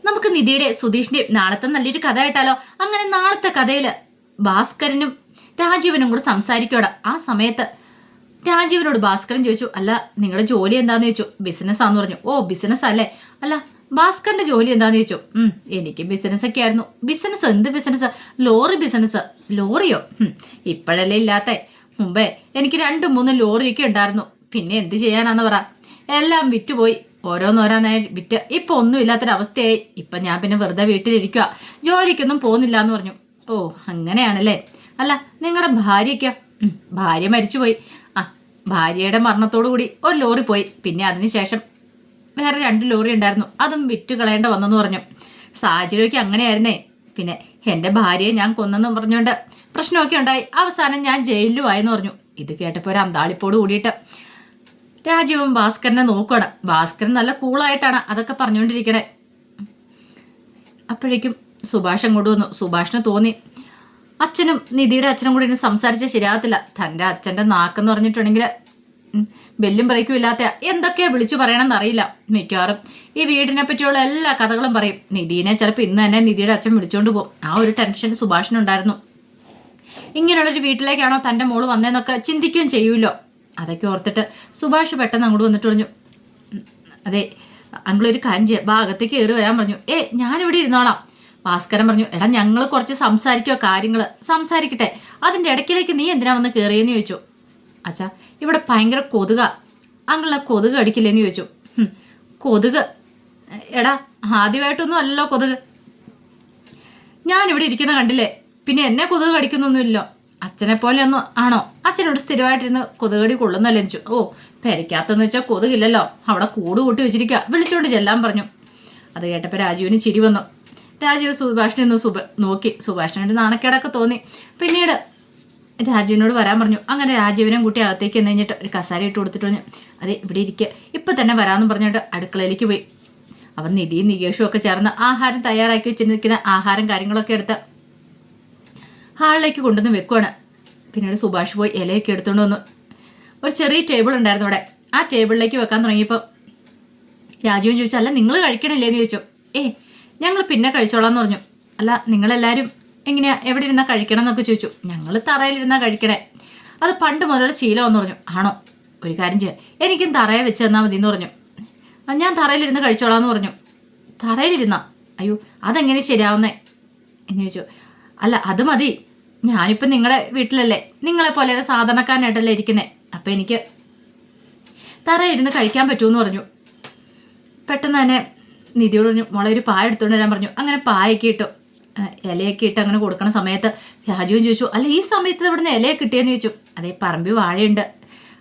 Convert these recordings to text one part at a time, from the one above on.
നമുക്ക് നിധിയുടെ സുധീഷിന്റെയും നാളത്തെ നല്ലൊരു കഥ കേട്ടാലോ? അങ്ങനെ നാളത്തെ കഥയില് ഭാസ്കരനും രാജീവനും കൂടെ സംസാരിക്കോടെ. ആ സമയത്ത് രാജീവനോട് ഭാസ്കരൻ ചോദിച്ചു, അല്ല നിങ്ങളുടെ ജോലി എന്താന്ന് ചോദിച്ചു. ബിസിനസ്സാന്ന് പറഞ്ഞു. ഓ ബിസിനസ് അല്ലേ? അല്ല ഭാസ്കറിന്റെ ജോലി എന്താന്ന് ചോദിച്ചു. എനിക്ക് ബിസിനസ് ഒക്കെ ആയിരുന്നു. ബിസിനസ്? എന്ത് ബിസിനസ്? Lorry business. ലോറിയോ? ഇപ്പോഴല്ലേ ഇല്ലാത്ത, മുമ്പേ എനിക്ക് 2-3 ലോറിയൊക്കെ ഉണ്ടായിരുന്നു. പിന്നെ എന്ത് ചെയ്യാനാന്ന് പറ, എല്ലാം വിറ്റുപോയി. ഓരോന്നോരോന്നായി വിറ്റ് ഇപ്പൊ ഒന്നും ഇല്ലാത്തൊരവസ്ഥയായി. ഇപ്പൊ ഞാൻ പിന്നെ വെറുതെ വീട്ടിലിരിക്കുക, ജോലിക്കൊന്നും പോകുന്നില്ല എന്ന് പറഞ്ഞു. ഓ അങ്ങനെയാണല്ലേ? അല്ല നിങ്ങളുടെ ഭാര്യയ്ക്കോ? ഭാര്യ മരിച്ചുപോയി. ഭാര്യയുടെ മരണത്തോടു കൂടി ഒരു ലോറി പോയി. പിന്നെ അതിനുശേഷം വേറെ 2 ലോറി ഉണ്ടായിരുന്നു, അതും വിറ്റ് കളയേണ്ട വന്നെന്ന് പറഞ്ഞു. സാഹചര്യമൊക്കെ അങ്ങനെയായിരുന്നേ. പിന്നെ എൻ്റെ ഭാര്യയെ ഞാൻ കൊന്നെന്നും പറഞ്ഞുകൊണ്ട് പ്രശ്നമൊക്കെ ഉണ്ടായി. അവസാനം ഞാൻ ജയിലിലും ആയെന്ന് പറഞ്ഞു. ഇത് കേട്ടപ്പോൾ ഒരു അന്താളിപ്പോട് കൂടിയിട്ട് രാജീവും ഭാസ്കരനെ നോക്കണം. ഭാസ്കരൻ നല്ല കൂളായിട്ടാണ് അതൊക്കെ പറഞ്ഞുകൊണ്ടിരിക്കണേ. അപ്പോഴേക്കും സുഭാഷ് അങ്ങോട്ട് വന്നു. സുഭാഷിന് തോന്നി അച്ഛനും നിധിയുടെ അച്ഛനും കൂടി ഇനി സംസാരിച്ചാൽ ശരിയാകത്തില്ല. തൻ്റെ അച്ഛൻ്റെ നാക്കെന്ന് പറഞ്ഞിട്ടുണ്ടെങ്കിൽ ബെല്ലും ബ്രേക്കും ഇല്ലാത്ത എന്തൊക്കെയാ വിളിച്ചു പറയണമെന്ന് അറിയില്ല. മിക്കവാറും ഈ വീടിനെ പറ്റിയുള്ള എല്ലാ കഥകളും പറയും. നിധീനെ ചിലപ്പോൾ ഇന്ന് തന്നെ നിധിയുടെ അച്ഛൻ വിളിച്ചുകൊണ്ട് പോകും. ആ ഒരു ടെൻഷൻ സുഭാഷിനുണ്ടായിരുന്നു. ഇങ്ങനെയുള്ളൊരു വീട്ടിലേക്കാണോ തൻ്റെ മോള് വന്നതെന്നൊക്കെ ചിന്തിക്കുകയും ചെയ്യുമല്ലോ. അതൊക്കെ ഓർത്തിട്ട് സുഭാഷ് പെട്ടെന്ന് അങ്ങോട്ട് വന്നിട്ട് പറഞ്ഞു, അതെ അങ്കിളൊരു കാര്യം ചെയ്യാം, ഭാഗത്തേക്ക് കയറി വരാൻ പറഞ്ഞു. ഞാനിവിടെ ഇരുന്നോളാം. ഭാസ്കരൻ പറഞ്ഞു, എടാ ഞങ്ങൾ കുറച്ച് സംസാരിക്കുമോ, കാര്യങ്ങൾ സംസാരിക്കട്ടെ, അതിൻ്റെ ഇടയ്ക്കിലേക്ക് നീ എന്തിനാ വന്ന് കയറിയെന്ന് ചോദിച്ചു. അച്ഛാ ഇവിടെ ഭയങ്കര കൊതുക, അങ്കിളിനെ കൊതുക് അടിക്കില്ലേന്ന് ചോദിച്ചു. കൊതുക്? എടാ ആദ്യമായിട്ടൊന്നും അല്ലല്ലോ കൊതുക്, ഞാനിവിടെ ഇരിക്കുന്ന കണ്ടില്ലേ, പിന്നെ എന്നെ കൊതുക് കടിക്കുന്നൊന്നുമില്ലോ. അച്ഛനെ പോലെ ഒന്നും ആണോ? അച്ഛനോട് സ്ഥിരമായിട്ടിരുന്ന് കൊതുകടി കൊള്ളുന്നല്ലേ ചോദിച്ചു. ഓ പെരയ്ക്കകത്തെന്ന് വെച്ചാൽ കൊതുകില്ലല്ലോ, അവിടെ കൂട് കൂട്ടി വെച്ചിരിക്കുക, വിളിച്ചുകൊണ്ട് ചെല്ലാൻ പറഞ്ഞു. അത് കേട്ടപ്പോൾ രാജീവിന് ചിരി വന്നു. രാജീവ് സുഭാഷിനെ ഒന്ന് നോക്കി. സുഭാഷിനൊരു നാണക്കേടൊക്കെ തോന്നി. പിന്നീട് രാജുവിനോട് വരാൻ പറഞ്ഞു. അങ്ങനെ രാജീവിനെ കൂട്ടി അകത്തേക്ക് എന്ന് കഴിഞ്ഞിട്ട് ഒരു കസാര ഇട്ട് കൊടുത്തിട്ട് പറഞ്ഞു, അതെ ഇവിടെ ഇരിക്കുക, ഇപ്പം തന്നെ വരാമെന്ന് പറഞ്ഞിട്ട് അടുക്കളയിലേക്ക് പോയി. അവൻ നിധിയും നികേഷും ഒക്കെ ചേർന്ന് ആഹാരം തയ്യാറാക്കി വെച്ചിരിക്കുന്ന ആഹാരം കാര്യങ്ങളൊക്കെ എടുത്ത് ഹാളിലേക്ക് കൊണ്ടുവന്ന് വെക്കുവാണ്. പിന്നീട് സുഭാഷ് പോയി ഇലയൊക്കെ എടുത്തുകൊണ്ട് വന്നു. ഒരു ചെറിയ ടേബിൾ ഉണ്ടായിരുന്നു അവിടെ. ആ ടേബിളിലേക്ക് വെക്കാൻ തുടങ്ങിയപ്പോൾ രാജീവൻ ചോദിച്ചു, അല്ല നിങ്ങൾ കഴിക്കണില്ലേന്ന് ചോദിച്ചു. ഞങ്ങൾ പിന്നെ കഴിച്ചോളാന്ന് പറഞ്ഞു. അല്ല നിങ്ങളെല്ലാവരും എങ്ങനെയാ എവിടെ ഇരുന്നാൽ കഴിക്കണം എന്നൊക്കെ ചോദിച്ചു. ഞങ്ങൾ തറയിലിരുന്നാൽ കഴിക്കണേ, അത് പണ്ട് മുതലുള്ള ശീലമെന്ന് പറഞ്ഞു. ആണോ? ഒരു കാര്യം ചെയ്യാം, എനിക്കും തറയെ വെച്ച് തന്നാൽ മതി എന്ന് പറഞ്ഞു. ഞാൻ തറയിലിരുന്ന് കഴിച്ചോളാന്ന് പറഞ്ഞു. തറയിലിരുന്നാ? അയ്യോ അതെങ്ങനെ ശരിയാവുന്നേ എന്ന് ചോദിച്ചു. അല്ല അത് മതി, ഞാനിപ്പം നിങ്ങളുടെ വീട്ടിലല്ലേ, നിങ്ങളെ പോലെ സാധാരണക്കാരനായിട്ടല്ലേ ഇരിക്കുന്നത്, അപ്പം എനിക്ക് തറയിരുന്ന് കഴിക്കാൻ പറ്റുമെന്ന് പറഞ്ഞു. പെട്ടെന്ന് തന്നെ നിധിയോട് പറഞ്ഞു, മോളെ ഒരു പായ എടുത്തുകൊണ്ട് വരാൻ പറഞ്ഞു. അങ്ങനെ പായൊക്കെ ഇട്ടു, ഇലയൊക്കെ ഇട്ട് അങ്ങനെ കൊടുക്കണ സമയത്ത് രാജുവും ചോദിച്ചു, അല്ല ഈ സമയത്ത് ഇവിടുന്ന് ഇലയൊക്കെ കിട്ടിയെന്ന് ചോദിച്ചു. അതേ പറമ്പിൽ വാഴയുണ്ട്,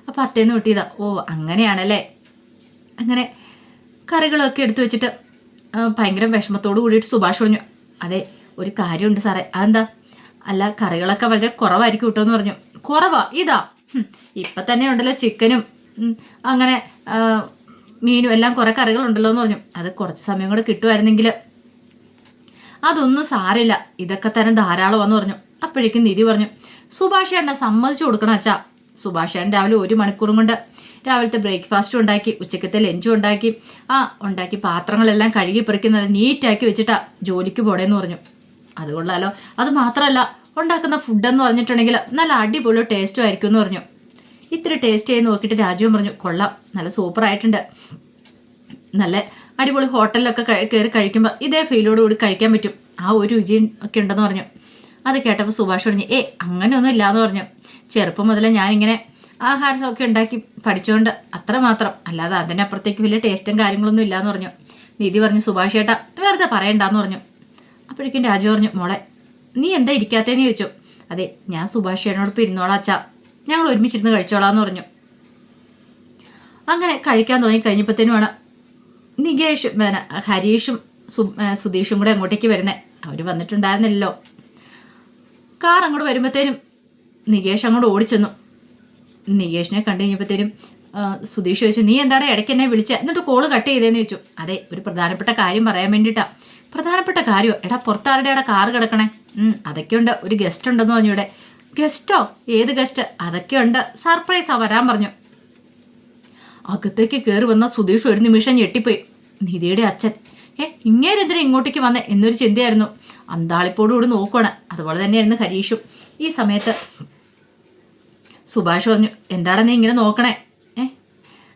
അപ്പം അത്തേന്ന് കിട്ടിയതാ. ഓ അങ്ങനെയാണല്ലേ. അങ്ങനെ കറികളൊക്കെ എടുത്തു വെച്ചിട്ട് ഭയങ്കര വിഷമത്തോട് കൂടിയിട്ട് സുഭാഷ് പറഞ്ഞു, അതെ ഒരു കാര്യമുണ്ട് സാറേ. അതെന്താ? അല്ല കറികളൊക്കെ വളരെ കുറവായിരിക്കും കിട്ടുമെന്ന് പറഞ്ഞു. കുറവാ? ഇതാ ഇപ്പം തന്നെ ഉണ്ടല്ലോ ചിക്കനും അങ്ങനെ മീനും എല്ലാം കുറേ കറികളുണ്ടല്ലോ എന്ന് പറഞ്ഞു. അത് കുറച്ച് സമയം കൂടെ കിട്ടുമായിരുന്നെങ്കിൽ. അതൊന്നും സാരമില്ല, ഇതൊക്കെ തന്നെ ധാരാളമാണെന്ന് പറഞ്ഞു. അപ്പോഴേക്കും നിധി പറഞ്ഞു, സുഭാഷ് എന്നെ സമ്മതിച്ചു കൊടുക്കണം അച്ഛാ. സുഭാഷ് രാവിലെ 1 മണിക്കൂറും കൊണ്ട് രാവിലത്തെ ബ്രേക്ക്ഫാസ്റ്റും ഉണ്ടാക്കി, ഉച്ചക്കത്തെ ലഞ്ചും ഉണ്ടാക്കി, ഉണ്ടാക്കി പാത്രങ്ങളെല്ലാം കഴുകി പെറുക്കി നല്ല നീറ്റാക്കി വെച്ചിട്ടാ ജോലിക്ക് പോടേന്ന് പറഞ്ഞു. അത് കൊള്ളാലോ. അത് മാത്രമല്ല ഉണ്ടാക്കുന്ന ഫുഡെന്ന് പറഞ്ഞിട്ടുണ്ടെങ്കിൽ നല്ല അടിപൊളി ടേസ്റ്റും ആയിരിക്കും എന്ന് പറഞ്ഞു. ഇത്തിരി ടേസ്റ്റ് ചെയ്ത് നോക്കിയിട്ട് രാജുവും പറഞ്ഞു, കൊള്ളാം, നല്ല സൂപ്പറായിട്ടുണ്ട്, നല്ല അടിപൊളി ഹോട്ടലിലൊക്കെ കയറി കഴിക്കുമ്പോൾ ഇതേ ഫീലോട് കൂടി കഴിക്കാൻ പറ്റും, ആ ഒരു രുചി ഒക്കെ ഉണ്ടെന്ന് പറഞ്ഞു. അത് കേട്ടപ്പോൾ സുഭാഷ് പറഞ്ഞു, അങ്ങനെയൊന്നും ഇല്ലയെന്ന് പറഞ്ഞു. ചെറുപ്പം മുതലേ ഞാനിങ്ങനെ ആഹാരമൊക്കെ ഉണ്ടാക്കി പഠിച്ചുകൊണ്ട് അത്രമാത്രം, അല്ലാതെ അതിനപ്പുറത്തേക്ക് വലിയ ടേസ്റ്റും കാര്യങ്ങളൊന്നും ഇല്ലയെന്ന് പറഞ്ഞു. നിധി പറഞ്ഞു, സുഭാഷ് ചേട്ടാ വെറുതെ പറയണ്ടെന്ന് പറഞ്ഞു. അപ്പോഴേക്കും രാജു പറഞ്ഞു, മോളെ നീ എന്താ ഇരിക്കാത്തേന്ന് ചോദിച്ചു. അതെ ഞാൻ സുഭാഷ് ചേട്ടനോടൊപ്പം ഇരുന്നോളാം അച്ഛാ, ഞങ്ങൾ ഒരുമിച്ചിരുന്ന് കഴിച്ചോളാന്ന് പറഞ്ഞു. അങ്ങനെ കഴിക്കാൻ തുടങ്ങി കഴിഞ്ഞപ്പോഴത്തേനുമാണ് നികേഷും ഹരീഷും സുധീഷും കൂടെ അങ്ങോട്ടേക്ക് വരുന്നത്. അവർ വന്നിട്ടുണ്ടായിരുന്നില്ലല്ലോ. കാർ അങ്ങോട്ട് വരുമ്പോഴത്തേനും നികേഷ് അങ്ങോട്ട് ഓടിച്ചെന്നു. നികേഷിനെ കണ്ടു കഴിഞ്ഞപ്പോഴത്തേനും സുധീഷ് ചോദിച്ചു, നീ എന്താണ് ഇടയ്ക്ക് എന്നെ വിളിച്ച, എന്നിട്ട് കോള് കട്ട് ചെയ്തേന്ന് ചോദിച്ചു. അതെ ഒരു പ്രധാനപ്പെട്ട കാര്യം പറയാൻ വേണ്ടിയിട്ടാ. പ്രധാനപ്പെട്ട കാര്യമോ? എടാ പുറത്താരുടെ കാറ് കിടക്കണേ. അതൊക്കെ ഉണ്ട്, ഒരു ഗസ്റ്റ് ഉണ്ടെന്ന് പറഞ്ഞു ഇവിടെ. ഗസ്റ്റോ? ഏത് ഗസ്റ്റ്? അതൊക്കെ ഉണ്ട്, സർപ്രൈസാ വരാൻ പറഞ്ഞു. അകത്തേക്ക് കയറി വന്ന സുധീഷ് ഒരു നിമിഷം ഞെട്ടിപ്പോയി. നിധിയുടെ അച്ഛൻ ഇങ്ങേരെന്തിനാ ഇങ്ങോട്ടേക്ക് വന്നേ എന്നൊരു ചിന്തയായിരുന്നു. അന്താളിപ്പോടുകൂടി നോക്കുവാണ്. അതുപോലെ തന്നെയായിരുന്നു ഹരീഷും. ഈ സമയത്ത് സുഭാഷ് പറഞ്ഞു, എന്താടാ നീ ഇങ്ങനെ നോക്കണേ?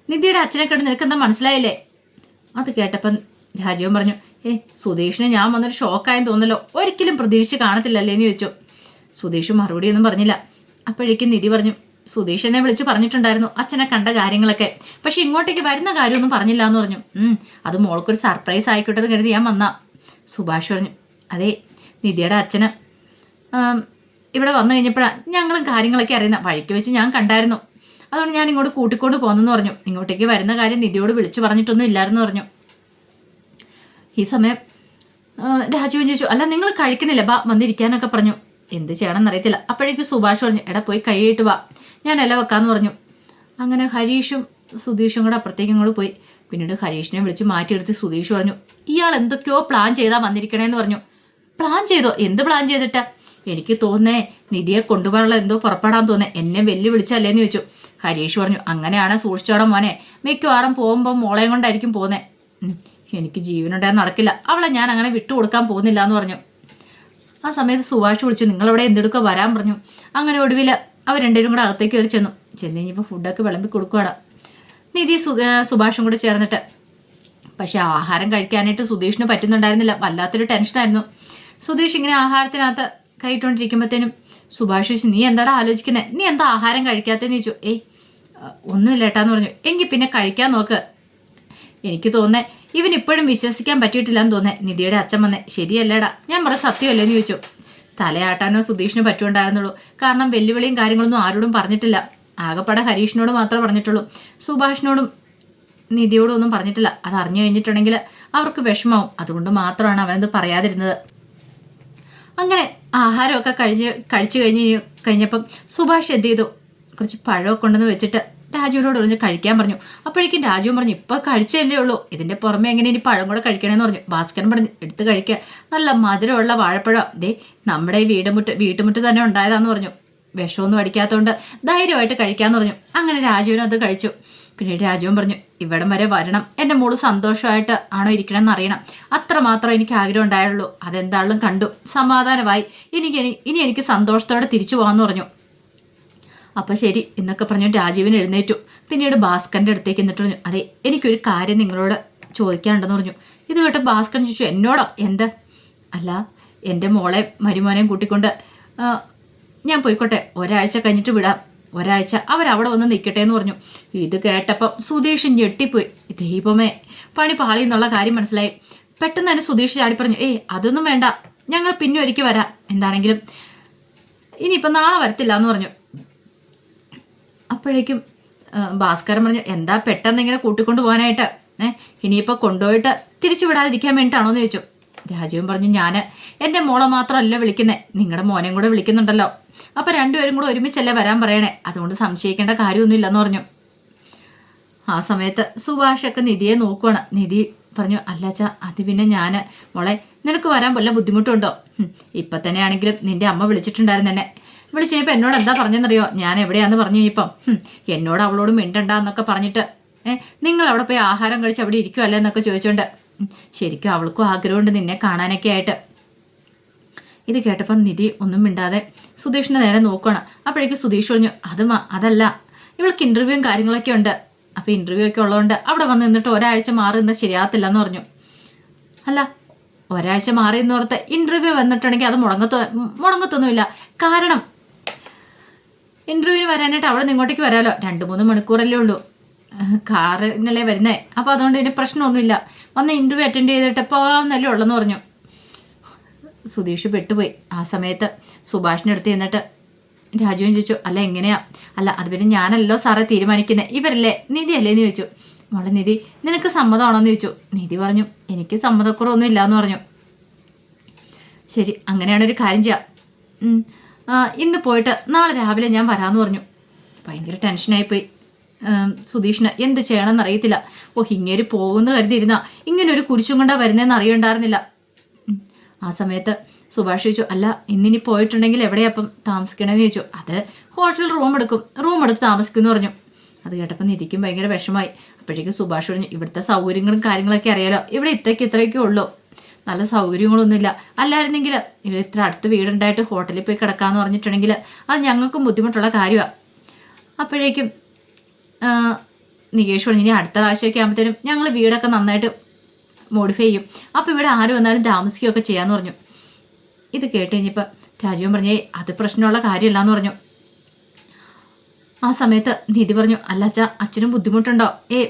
നിധിയുടെ അച്ഛനെ കണ്ട് നിനക്കെന്താ മനസ്സിലായില്ലേ? അത് കേട്ടപ്പം രാജീവൻ പറഞ്ഞു, സുധീഷിന് ഞാൻ വന്നൊരു ഷോക്കായെന്ന് തോന്നല്ലോ, ഒരിക്കലും പ്രതീക്ഷിച്ച് കാണത്തില്ലല്ലേ എന്ന് ചോദിച്ചു. സുധീഷ് മറുപടിയൊന്നും പറഞ്ഞില്ല. അപ്പോഴേക്കും നിധി പറഞ്ഞു, സുധീഷ് എന്നെ വിളിച്ച് പറഞ്ഞിട്ടുണ്ടായിരുന്നു അച്ഛനെ കണ്ട കാര്യങ്ങളൊക്കെ, പക്ഷെ ഇങ്ങോട്ടേക്ക് വരുന്ന കാര്യമൊന്നും പറഞ്ഞില്ല എന്ന് പറഞ്ഞു. അത് മോൾക്കൊരു സർപ്രൈസ് ആയിക്കോട്ടെ എന്ന് കരുതി ഞാൻ വന്നാ. സുഭാഷ് പറഞ്ഞു, അതെ, നിധിയുടെ അച്ഛന് ഇവിടെ വന്നു കഴിഞ്ഞപ്പോഴാണ് ഞങ്ങളും കാര്യങ്ങളൊക്കെ അറിയുന്ന, വഴിക്ക് വെച്ച് ഞാൻ കണ്ടായിരുന്നു, അതുകൊണ്ട് ഞാൻ ഇങ്ങോട്ട് കൂട്ടിക്കൊണ്ട് പോന്നെന്ന് പറഞ്ഞു. ഇങ്ങോട്ടേക്ക് വരുന്ന കാര്യം നിധിയോട് വിളിച്ചു പറഞ്ഞിട്ടൊന്നും ഇല്ലായിരുന്നു പറഞ്ഞു. ഈ സമയം രാജുവൻ ചോദിച്ചു, അല്ല നിങ്ങൾ കഴിക്കണില്ല, ബാ വന്നിരിക്കാനൊക്കെ പറഞ്ഞു. എന്ത് ചെയ്യണമെന്ന് അറിയത്തില്ല. അപ്പോഴേക്കും സുഭാഷ് പറഞ്ഞു, എടാ പോയി കഴിയിട്ട് വാ, ഞാൻ ഇല വെക്കാമെന്ന് പറഞ്ഞു. അങ്ങനെ ഹരീഷും സുധീഷും കൂടെ അപ്പുറത്തേക്കും കൂടെ പോയി. പിന്നീട് ഹരീഷിനെ വിളിച്ച് മാറ്റിയെടുത്ത് സുധീഷ് പറഞ്ഞു, ഇയാൾ എന്തൊക്കെയോ പ്ലാൻ ചെയ്താ വന്നിരിക്കണേന്ന് പറഞ്ഞു. പ്ലാൻ ചെയ്തോ? എന്ത് പ്ലാൻ ചെയ്തിട്ടാ? എനിക്ക് തോന്നേ നിധിയെ കൊണ്ടുപോകാനുള്ള എന്തോ പുറപ്പെടാൻ തോന്നേ, എന്നെ വെല്ലുവിളിച്ചല്ലേന്ന് ചോദിച്ചു. ഹരീഷ് പറഞ്ഞു, അങ്ങനെയാണ് സൂക്ഷിച്ചോടെ മോനെ, മിക്കവാറും പോകുമ്പോൾ മോളെയും കൊണ്ടായിരിക്കും പോന്നേ. എനിക്ക് ജീവനുണ്ടായാൽ നടക്കില്ല, അവളെ ഞാൻ അങ്ങനെ വിട്ടുകൊടുക്കാൻ പോകുന്നില്ല എന്ന് പറഞ്ഞു. ആ സമയത്ത് സുഭാഷ് വിളിച്ചു, നിങ്ങളവിടെ എന്തെടുക്കുക വരാൻ പറഞ്ഞു. അങ്ങനെ ഒടുവിൽ അവർ രണ്ടുപേരും കൂടെ അകത്തേക്ക് കയറി ചെന്നു കഴിഞ്ഞപ്പോൾ ഫുഡൊക്കെ വിളമ്പി കൊടുക്കുകയാണ് നിധി സുഭാഷും കൂടെ ചേർന്നിട്ട്. പക്ഷെ ആഹാരം കഴിക്കാനായിട്ട് സുധീഷിന് പറ്റുന്നുണ്ടായിരുന്നില്ല. വല്ലാത്തൊരു ടെൻഷനായിരുന്നു. സുധീഷ് ഇങ്ങനെ ആഹാരത്തിനകത്ത് കൈയിട്ടുകൊണ്ടിരിക്കുമ്പോഴത്തേനും സുഭാഷ് ചോദിച്ചു, നീ എന്താടാ ആലോചിക്കുന്നത്? നീ എന്താ ആഹാരം കഴിക്കാത്തതെന്ന് ചോദിച്ചു. ഒന്നുമില്ല ഏട്ടാന്ന് പറഞ്ഞു. എങ്കിൽ പിന്നെ കഴിക്കാൻ നോക്ക്. എനിക്ക് തോന്നേ ഇവൻ ഇപ്പോഴും വിശ്വസിക്കാൻ പറ്റിയിട്ടില്ലെന്ന് തോന്നേ നിധിയുടെ അച്ഛൻ വന്നേ. ശരിയല്ലേടാ, ഞാൻ പറഞ്ഞ സത്യമല്ലേന്ന് ചോദിച്ചു. തലയാട്ടാനോ സുധീഷിന് പറ്റുണ്ടായിരുന്നുള്ളൂ. കാരണം വെല്ലുവിളിയും കാര്യങ്ങളൊന്നും ആരോടും പറഞ്ഞിട്ടില്ല. ആകെപ്പാടെ ഹരീഷിനോട് മാത്രമേ പറഞ്ഞിട്ടുള്ളൂ. സുഭാഷിനോടും നിധിയോടും ഒന്നും പറഞ്ഞിട്ടില്ല. അത് അറിഞ്ഞു കഴിഞ്ഞിട്ടുണ്ടെങ്കിൽ അവർക്ക് വിഷമാവും. അതുകൊണ്ട് മാത്രമാണ് അവനത് പറയാതിരുന്നത്. അങ്ങനെ ആഹാരമൊക്കെ കഴിച്ചു കഴിഞ്ഞപ്പം സുഭാഷ് എന്ത് ചെയ്തു, കുറച്ച് പഴമൊക്കെ കൊണ്ടുവന്ന് വെച്ചിട്ട് രാജുവിനോട് പറഞ്ഞ് കഴിക്കാൻ പറഞ്ഞു. അപ്പോഴേക്കും രാജുവും പറഞ്ഞു, ഇപ്പം കഴിച്ചല്ലേ ഉള്ളൂ, ഇതിൻ്റെ പുറമെ എങ്ങനെ ഇനി പഴം കൂടെ കഴിക്കണമെന്ന് പറഞ്ഞു. ഭാസ്കരൻ പറഞ്ഞു, എടുത്ത് കഴിക്കുക, നല്ല മധുരമുള്ള വാഴപ്പഴം, ദേ നമ്മുടെ ഈ വീട്ടുമുറ്റ് തന്നെ ഉണ്ടായതാന്ന് പറഞ്ഞു. വിഷമൊന്നും അടിക്കാത്തതുകൊണ്ട് ധൈര്യമായിട്ട് കഴിക്കാമെന്ന് പറഞ്ഞു. അങ്ങനെ രാജുവിനും അത് കഴിച്ചു. പിന്നീട് രാജുവും പറഞ്ഞു, ഇവിടം വരെ വരണം, എൻ്റെ മോള് സന്തോഷമായിട്ട് ആണോ ഇരിക്കണമെന്ന് അറിയണം, അത്രമാത്രം എനിക്ക് ആഗ്രഹം ഉണ്ടായുള്ളൂ. അതെന്താളും കണ്ടു, സമാധാനമായി, ഇനി എനിക്ക് സന്തോഷത്തോടെ തിരിച്ചു പോകാമെന്ന് പറഞ്ഞു. അപ്പം ശരി എന്നൊക്കെ പറഞ്ഞു രാജീവിന് എഴുന്നേറ്റു. പിന്നീട് ഭാസ്കറിൻ്റെ അടുത്തേക്ക് എന്നിട്ട് പറഞ്ഞു, അതെ എനിക്കൊരു കാര്യം നിങ്ങളോട് ചോദിക്കാനുണ്ടെന്ന് പറഞ്ഞു. ഇത് കേട്ട് ഭാസ്കരൻ ചോദിച്ചു, എന്നോടോ? എന്ത്? അല്ല, എൻ്റെ മോളെ മരുമോനെയും കൂട്ടിക്കൊണ്ട് ഞാൻ പോയിക്കോട്ടെ, ഒരാഴ്ച കഴിഞ്ഞിട്ട് വിടാം, ഒരാഴ്ച അവരവിടെ വന്ന് നിൽക്കട്ടെ എന്ന് പറഞ്ഞു. ഇത് കേട്ടപ്പം സുധീഷ് ഞെട്ടിപ്പോയി. ദൈവമേ, പണി പാളി എന്നുള്ള കാര്യം മനസ്സിലായി. പെട്ടെന്ന് തന്നെ സുധീഷ് ചാടി പറഞ്ഞു, അതൊന്നും വേണ്ട, ഞങ്ങൾ പിന്നെ ഒരിക്കൽ വരാം, എന്താണെങ്കിലും ഇനിയിപ്പം നാളെ വരത്തില്ല എന്ന് പറഞ്ഞു. അപ്പോഴേക്കും ഭാസ്കരൻ പറഞ്ഞു, എന്താ പെട്ടെന്ന് ഇങ്ങനെ കൂട്ടിക്കൊണ്ട് പോകാനായിട്ട്? ഇനിയിപ്പോൾ കൊണ്ടുപോയിട്ട് തിരിച്ചു വിടാതിരിക്കാൻ വേണ്ടിയിട്ടാണോ എന്ന് ചോദിച്ചു. രാജുവും പറഞ്ഞു, ഞാൻ എൻ്റെ മോളെ മാത്രമല്ല വിളിക്കുന്നത്, നിങ്ങളുടെ മോനെയും കൂടെ വിളിക്കുന്നുണ്ടല്ലോ, അപ്പം രണ്ടുപേരും കൂടെ ഒരുമിച്ചല്ലേ വരാൻ പറയണേ, അതുകൊണ്ട് സംശയിക്കേണ്ട കാര്യമൊന്നുമില്ലെന്ന് പറഞ്ഞു. ആ സമയത്ത് സുഭാഷൊക്കെ നിധിയെ നോക്കുവാണ്. നിധി പറഞ്ഞു, അല്ലാച്ചാ അത് പിന്നെ ഞാൻ മോളെ നിനക്ക് വരാൻ വല്ല ബുദ്ധിമുട്ടുണ്ടോ? ഇപ്പം തന്നെ ആണെങ്കിലും നിൻ്റെ അമ്മ വിളിച്ചിട്ടുണ്ടായിരുന്നു എന്നെ. വിളിച്ച് കഴിഞ്ഞപ്പോൾ എന്നോട് എന്താ പറഞ്ഞെന്നറിയോ? ഞാൻ എവിടെയാന്ന് പറഞ്ഞു കഴിഞ്ഞപ്പം എന്നോട് അവളോട് മിണ്ടണ്ട എന്നൊക്കെ പറഞ്ഞിട്ട് നിങ്ങൾ അവിടെ പോയി ആഹാരം കഴിച്ച് അവിടെ ഇരിക്കുമല്ലേ എന്നൊക്കെ ചോദിച്ചോണ്ട്. ശരിക്കും അവൾക്കും ആഗ്രഹമുണ്ട് നിന്നെ കാണാനൊക്കെ ആയിട്ട്. ഇത് കേട്ടപ്പം നിധി ഒന്നും മിണ്ടാതെ സുധീഷിൻ്റെ നേരെ നോക്കുകയാണ്. അപ്പോഴേക്കും സുധീഷ് പറഞ്ഞു, അതല്ല, ഇവൾക്ക് ഇൻ്റർവ്യൂവും കാര്യങ്ങളൊക്കെ ഉണ്ട്, അപ്പോൾ ഇൻ്റർവ്യൂ ഒക്കെ ഉള്ളതുകൊണ്ട് അവിടെ വന്ന് നിന്നിട്ട് ഒരാഴ്ച മാറി നിന്നാൽ ശരിയാകത്തില്ലെന്ന് പറഞ്ഞു. അല്ല, ഒരാഴ്ച മാറി എന്നോർത്ത് ഇൻ്റർവ്യൂ വന്നിട്ടുണ്ടെങ്കിൽ അത് മുടങ്ങത്തൊന്നുമില്ല. കാരണം ഇൻ്റർവ്യൂവിന് വരാനായിട്ട് അവിടെ നിന്ന് ഇങ്ങോട്ടേക്ക് വരാമല്ലോ, 2-3 മണിക്കൂറല്ലേ ഉള്ളൂ, കാറിനല്ലേ വരുന്നേ, അപ്പോൾ അതുകൊണ്ട് ഇനി പ്രശ്നമൊന്നുമില്ല, വന്ന് ഇൻ്റർവ്യൂ അറ്റൻഡ് ചെയ്തിട്ട് പോകാമെന്നല്ലേ ഉള്ളെന്ന് പറഞ്ഞു. സുധീഷ് പെട്ടുപോയി. ആ സമയത്ത് സുഭാഷിൻ്റെ അടുത്ത് ചെന്നിട്ട് രാജുവും ചോദിച്ചു, അല്ല എങ്ങനെയാ? അല്ല അത് പിന്നെ ഞാനല്ലോ സാറേ തീരുമാനിക്കുന്നത്, ഇവരല്ലേ, നിധി അല്ലേ എന്ന് ചോദിച്ചു. മോളെ നിധി, നിനക്ക് സമ്മതമാണോ എന്ന് ചോദിച്ചു. നിധി പറഞ്ഞു, എനിക്ക് സമ്മതക്കുറവൊന്നും ഇല്ലയെന്ന് പറഞ്ഞു. ശരി, അങ്ങനെയാണൊരു കാര്യം ചെയ്യാം, ഇന്ന് പോയിട്ട് നാളെ രാവിലെ ഞാൻ വരാമെന്ന് പറഞ്ഞു. ഭയങ്കര ടെൻഷനായിപ്പോയി സുധീഷിന്. എന്ത് ചെയ്യണമെന്ന് അറിയത്തില്ല. ഇങ്ങേര് പോകുന്ന കരുതിയിരുന്ന ഇങ്ങനെ ഒരു കുരിശും കൊണ്ടാ വരുന്നതെന്ന് അറിയണ്ടായിരുന്നില്ല. ആ സമയത്ത് സുഭാഷ് ചോദിച്ചു, അല്ല ഇന്നിനി പോയിട്ടുണ്ടെങ്കിൽ എവിടെയപ്പം താമസിക്കണമെന്ന് ചോദിച്ചു. അത് ഹോട്ടലിൽ റൂം എടുത്ത് താമസിക്കുമെന്ന് പറഞ്ഞു. അത് കേട്ടപ്പോൾ നിധിക്കും ഭയങ്കര വിഷമായി. അപ്പോഴേക്കും സുഭാഷ് പറഞ്ഞു, ഇവിടുത്തെ സൗകര്യങ്ങളും കാര്യങ്ങളൊക്കെ അറിയാലോ, ഇവിടെ ഇത്രയ്ക്കേ ഉള്ളൂ, നല്ല സൗകര്യങ്ങളൊന്നുമില്ല. അല്ലായിരുന്നെങ്കിൽ ഇവിടെ ഇത്ര അടുത്ത് വീടുണ്ടായിട്ട് ഹോട്ടലിൽ പോയി കിടക്കാമെന്ന് പറഞ്ഞിട്ടുണ്ടെങ്കിൽ അത് ഞങ്ങൾക്കും ബുദ്ധിമുട്ടുള്ള കാര്യമാണ്. അപ്പോഴേക്കും നികേഷ് പറഞ്ഞു, ഇനി അടുത്ത പ്രാവശ്യമൊക്കെ ആകുമ്പോഴത്തേനും ഞങ്ങൾ വീടൊക്കെ നന്നായിട്ട് മോഡിഫൈ ചെയ്യും, അപ്പോൾ ഇവിടെ ആര് വന്നാലും താമസിക്കുകയൊക്കെ ചെയ്യാമെന്ന് പറഞ്ഞു. ഇത് കേട്ട് കഴിഞ്ഞപ്പോൾ രാജീവൻ പറഞ്ഞേ അത് പ്രശ്നമുള്ള കാര്യമില്ലാന്ന് പറഞ്ഞു. ആ സമയത്ത് നിധി പറഞ്ഞു, അല്ല അച്ഛാ, അച്ഛനും ബുദ്ധിമുട്ടുണ്ടോ?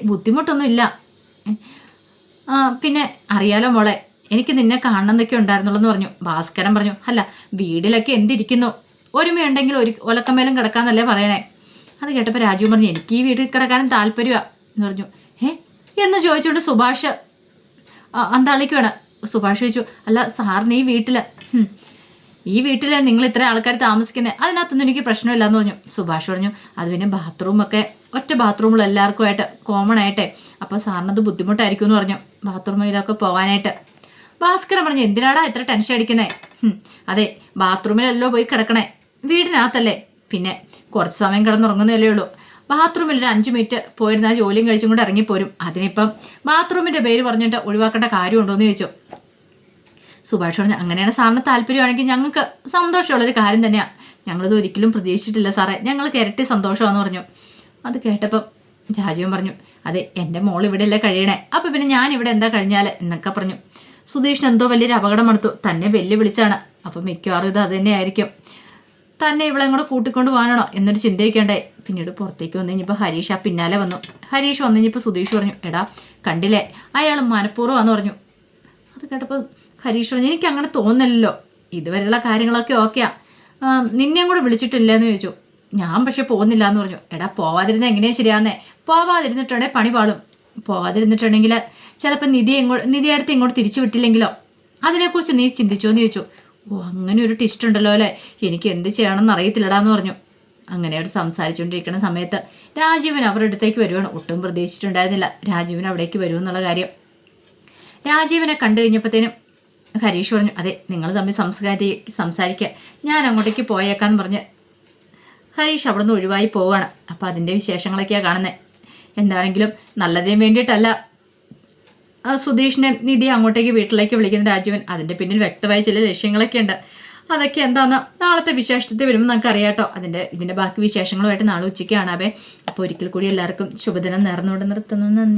ബുദ്ധിമുട്ടൊന്നും ഇല്ല. പിന്നെ അറിയാലോ മോളെ, എനിക്ക് നിന്നെ കാണണമെന്നൊക്കെ ഉണ്ടായിരുന്നുള്ളൂ പറഞ്ഞു. ഭാസ്കരൻ പറഞ്ഞു, അല്ല വീട്ടിലൊക്കെ എന്തിരിക്കുന്നു, ഒരുമയുണ്ടെങ്കിൽ ഒരു ഒലക്കമേലും കിടക്കാന്നല്ലേ പറയണേ. അത് കേട്ടപ്പോൾ രാജീവൻ പറഞ്ഞു, എനിക്ക് ഈ വീട്ടിൽ കിടക്കാനും താല്പര്യമാണ് എന്ന് പറഞ്ഞു. എന്ന് ചോദിച്ചുകൊണ്ട് സുഭാഷ് അന്താളിക്കുവാണ്. സുഭാഷ് ചോദിച്ചു, അല്ല സാറിന് ഈ വീട്ടിൽ നിങ്ങൾ ഇത്ര ആൾക്കാർ താമസിക്കുന്നത്, അതിനകത്തൊന്നും എനിക്ക് പ്രശ്നമില്ല എന്ന് പറഞ്ഞു. സുഭാഷ് പറഞ്ഞു, അത് പിന്നെ ബാത്റൂമൊക്കെ ഒറ്റ ബാത്റൂമുള്ള എല്ലാവർക്കുമായിട്ട് കോമൺ ആയിട്ടെ, അപ്പോൾ സാറിനത് ബുദ്ധിമുട്ടായിരിക്കും എന്ന് പറഞ്ഞു ബാത്റൂമിലൊക്കെ പോകാനായിട്ട്. ഭാസ്കരൻ പറഞ്ഞു, എന്തിനാടാ ഇത്ര ടെൻഷൻ അടിക്കുന്നേ? അതെ, ബാത്റൂമിലല്ലോ പോയി കിടക്കണേ, വീടിനകത്തല്ലേ, പിന്നെ കുറച്ച് സമയം കിടന്നുറങ്ങുന്നതല്ലേ ഉള്ളൂ. ബാത്റൂമിൽ ഒരു 5 മിനിറ്റ് പോയിരുന്ന ജോലിയും കഴിച്ചും കൂടെ ഇറങ്ങിപ്പോരും, അതിനിപ്പം ബാത്റൂമിൻ്റെ പേര് പറഞ്ഞിട്ട് ഒഴിവാക്കേണ്ട കാര്യമുണ്ടോ എന്ന് ചോദിച്ചു. സുഭാഷ് പറഞ്ഞു, അങ്ങനെയാണ് സാറിന് താല്പര്യമാണെങ്കിൽ ഞങ്ങൾക്ക് സന്തോഷമുള്ളൊരു കാര്യം തന്നെയാണ്, ഞങ്ങളിത് ഒരിക്കലും പ്രതീക്ഷിച്ചിട്ടില്ല സാറേ, ഞങ്ങൾക്ക് ഇരട്ടി സന്തോഷമാണെന്ന് പറഞ്ഞു. അത് കേട്ടപ്പം രാജീവൻ പറഞ്ഞു, അതെ എൻ്റെ മോൾ ഇവിടെ അല്ലേ കഴിയണേ, അപ്പം പിന്നെ ഞാൻ ഇവിടെ എന്താ കഴിഞ്ഞാൽ എന്നൊക്കെ പറഞ്ഞു. സുധീഷിന് എന്തോ വലിയൊരു അപകടം എടുത്തു, തന്നെ വെല്ലുവിളിച്ചാണ്, അപ്പം മിക്കവാറും ഇത് അത് തന്നെയായിരിക്കും, തന്നെ ഇവിടെ കൂടെ കൂട്ടിക്കൊണ്ട് പോകാനാണോ എന്നൊരു ചിന്തയൊക്കെയുണ്ടേ. പിന്നീട് പുറത്തേക്ക് വന്നു കഴിഞ്ഞപ്പോൾ ഹരീഷ് പിന്നാലെ വന്നു. ഹരീഷ് വന്നു കഴിഞ്ഞപ്പോൾ സുധീഷ് പറഞ്ഞു, എടാ കണ്ടില്ലേ, അയാൾ മനഃപൂർവ്വമാണെന്ന് പറഞ്ഞു. അത് കേട്ടപ്പോൾ ഹരീഷ് പറഞ്ഞു, എനിക്ക് അങ്ങനെ തോന്നില്ലല്ലോ, ഇതുവരെയുള്ള കാര്യങ്ങളൊക്കെ ഓക്കെയാ, നിന്നെയും കൂടെ വിളിച്ചിട്ടില്ലെന്ന് ചോദിച്ചു. ഞാൻ പക്ഷെ പോകുന്നില്ല എന്ന് പറഞ്ഞു. എടാ പോവാതിരുന്ന എങ്ങനെയാ ശരിയാന്നേ, പോവാതിരുന്നിട്ടുണ്ടെങ്കിൽ പണി പാടും, പോവാതിരുന്നിട്ടുണ്ടെങ്കിൽ ചിലപ്പോൾ നിധി അടുത്ത് ഇങ്ങോട്ട് തിരിച്ചു വിട്ടില്ലെങ്കിലോ, അതിനെക്കുറിച്ച് നീ ചിന്തിച്ചോന്ന് ചോദിച്ചു. അങ്ങനെ ഒരു ടിസ്റ്റ് ഉണ്ടല്ലോ അല്ലേ, എനിക്ക് എന്ത് ചെയ്യണമെന്ന് അറിയത്തില്ലടാന്ന് പറഞ്ഞു. അങ്ങനെ അവർ സംസാരിച്ചുകൊണ്ടിരിക്കുന്ന സമയത്ത് രാജീവൻ അവരുടെ അടുത്തേക്ക് വരുവാണ്. ഒട്ടും പ്രതീക്ഷിച്ചിട്ടുണ്ടായിരുന്നില്ല രാജീവൻ അവിടേക്ക് വരുമെന്നുള്ള കാര്യം. രാജീവനെ കണ്ടു കഴിഞ്ഞപ്പോഴത്തേനും ഹരീഷ് പറഞ്ഞു, അതെ നിങ്ങൾ തമ്മിൽ സംസാരിക്കുക, ഞാൻ അങ്ങോട്ടേക്ക് പോയേക്കാന്ന് പറഞ്ഞ് ഹരീഷ് അവിടെ നിന്ന് ഒഴിവായി പോവുകയാണ്. അപ്പോൾ അതിൻ്റെ വിശേഷങ്ങളൊക്കെയാണ് കാണുന്നത്. എന്താണെങ്കിലും നല്ലതിന് വേണ്ടിയിട്ടല്ല സുധീഷിനെ നിധി അങ്ങോട്ടേക്ക് വീട്ടിലേക്ക് വിളിക്കുന്ന രാജീവൻ, അതിൻ്റെ പിന്നിൽ വ്യക്തമായ ചില ലക്ഷ്യങ്ങളൊക്കെ ഉണ്ട്. അതൊക്കെ എന്താണെന്ന് നാളത്തെ വിശേഷത്തിൽ വരുമ്പോൾ നമുക്ക് അറിയാട്ടോ. ഇതിൻ്റെ ബാക്കി വിശേഷങ്ങളുമായിട്ട് നാളെ ഉച്ചയ്ക്ക് കാണാവേ. അപ്പോൾ ഒരിക്കൽ കൂടി എല്ലാവർക്കും ശുഭദിനം നേർന്നുകൊണ്ട് നിർത്തുന്നു. നന്ദി.